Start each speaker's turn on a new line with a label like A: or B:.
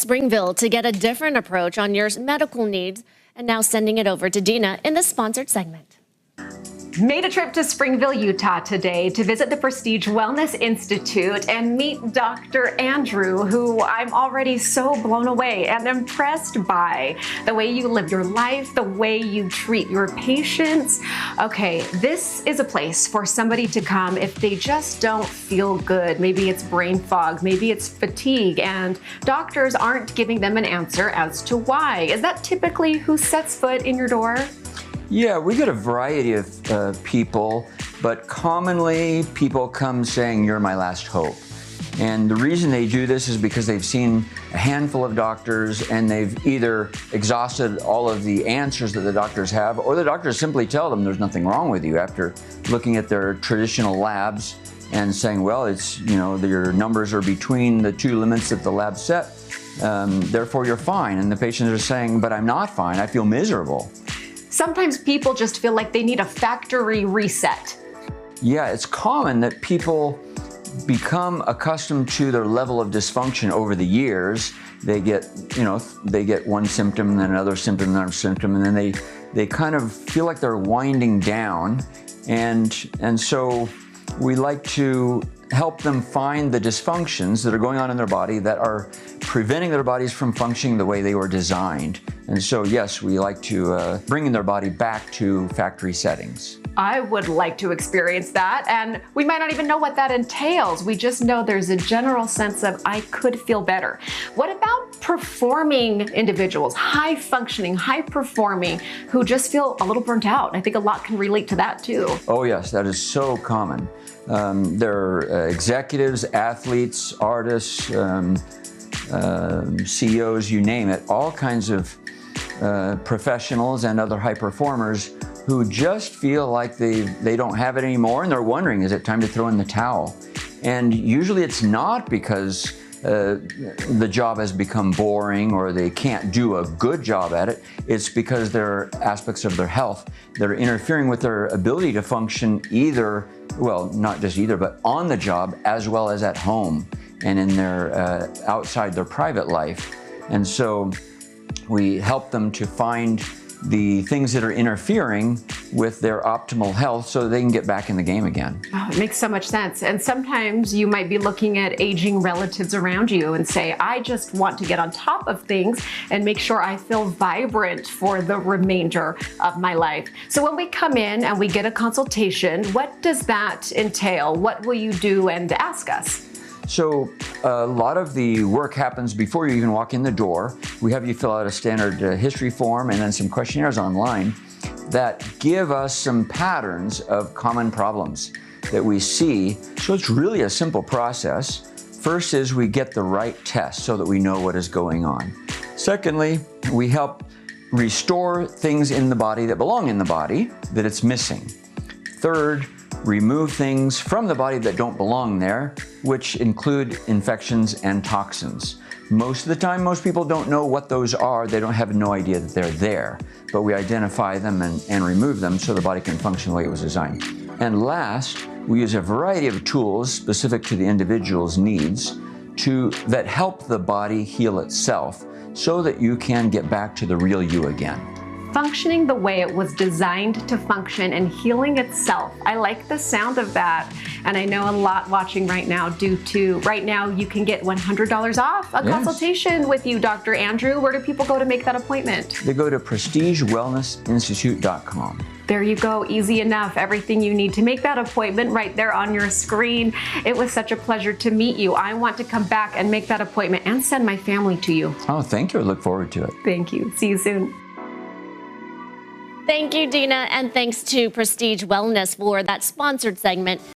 A: Springville to get a different approach on your medical needs, and now sending it over to Dina in the sponsored segment.
B: Made a trip to Springville, Utah today to visit the Prestige Wellness Institute and meet Dr. Andrew, who I'm already so blown away and impressed by. The way you live your life, the way you treat your patients. Okay, this is a place for somebody to come if they just don't feel good. Maybe it's brain fog, maybe it's fatigue, and doctors aren't giving them an answer as to why. Is that typically who sets foot in your door?
C: Yeah, we get a variety of people, but commonly people come saying, "You're my last hope." And the reason they do this is because they've seen a handful of doctors and they've either exhausted all of the answers that the doctors have, or the doctors simply tell them there's nothing wrong with you after looking at their traditional labs and saying, well, it's, your numbers are between the two limits that the lab set, therefore you're fine. And the patients are saying, but I'm not fine, I feel miserable.
B: Sometimes people just feel like they need a factory reset.
C: Yeah, it's common that people become accustomed to their level of dysfunction over the years. They get, they get one symptom, and then another symptom, and another symptom, and then they kind of feel like they're winding down. And so we like to help them find the dysfunctions that are going on in their body that are preventing their bodies from functioning the way they were designed. And so, yes, we like to bring their body back to factory settings.
B: I would like to experience that, and we might not even know what that entails. We just know there's a general sense of, I could feel better. What about performing individuals, high functioning, high performing, who just feel a little burnt out? I think a lot can relate to that too.
C: Oh yes, that is so common. There are executives, athletes, artists, CEOs, you name it, all kinds of professionals and other high performers who just feel like they don't have it anymore, and they're wondering, is it time to throw in the towel? And usually it's not because the job has become boring or they can't do a good job at it. It's because there are aspects of their health that are interfering with their ability to function either, well, not just either, but on the job as well as at home and in their outside their private life. And so we help them to find the things that are interfering with their optimal health so they can get back in the game again.
B: Oh, it makes so much sense. And sometimes you might be looking at aging relatives around you and say, I just want to get on top of things and make sure I feel vibrant for the remainder of my life. So when we come in and we get a consultation, what does that entail? What will you do and ask us?
C: So a lot of the work happens before you even walk in the door. We have you fill out a standard history form and then some questionnaires online that give us some patterns of common problems that we see. So it's really a simple process. First is we get the right test so that we know what is going on. Secondly, we help restore things in the body that belong in the body that it's missing. Third, remove things from the body that don't belong there, which include infections and toxins. Most of the time, most people don't know what those are. They don't have no idea that they're there, but we identify them and remove them so the body can function the way it was designed. And last, we use a variety of tools specific to the individual's needs that help the body heal itself so that you can get back to the real you again.
B: Functioning the way it was designed to function and healing itself. I like the sound of that. And I know a lot watching right now due to, right now you can get $100 off a consultation with you, Dr. Andrew. Where do people go to make that appointment?
C: They go to prestigewellnessinstitute.com.
B: There you go, easy enough. Everything you need to make that appointment right there on your screen. It was such a pleasure to meet you. I want to come back and make that appointment and send my family to you.
C: Oh, thank you. I look forward to it.
B: Thank you. See you soon.
A: Thank you, Dina, and thanks to Prestige Wellness for that sponsored segment.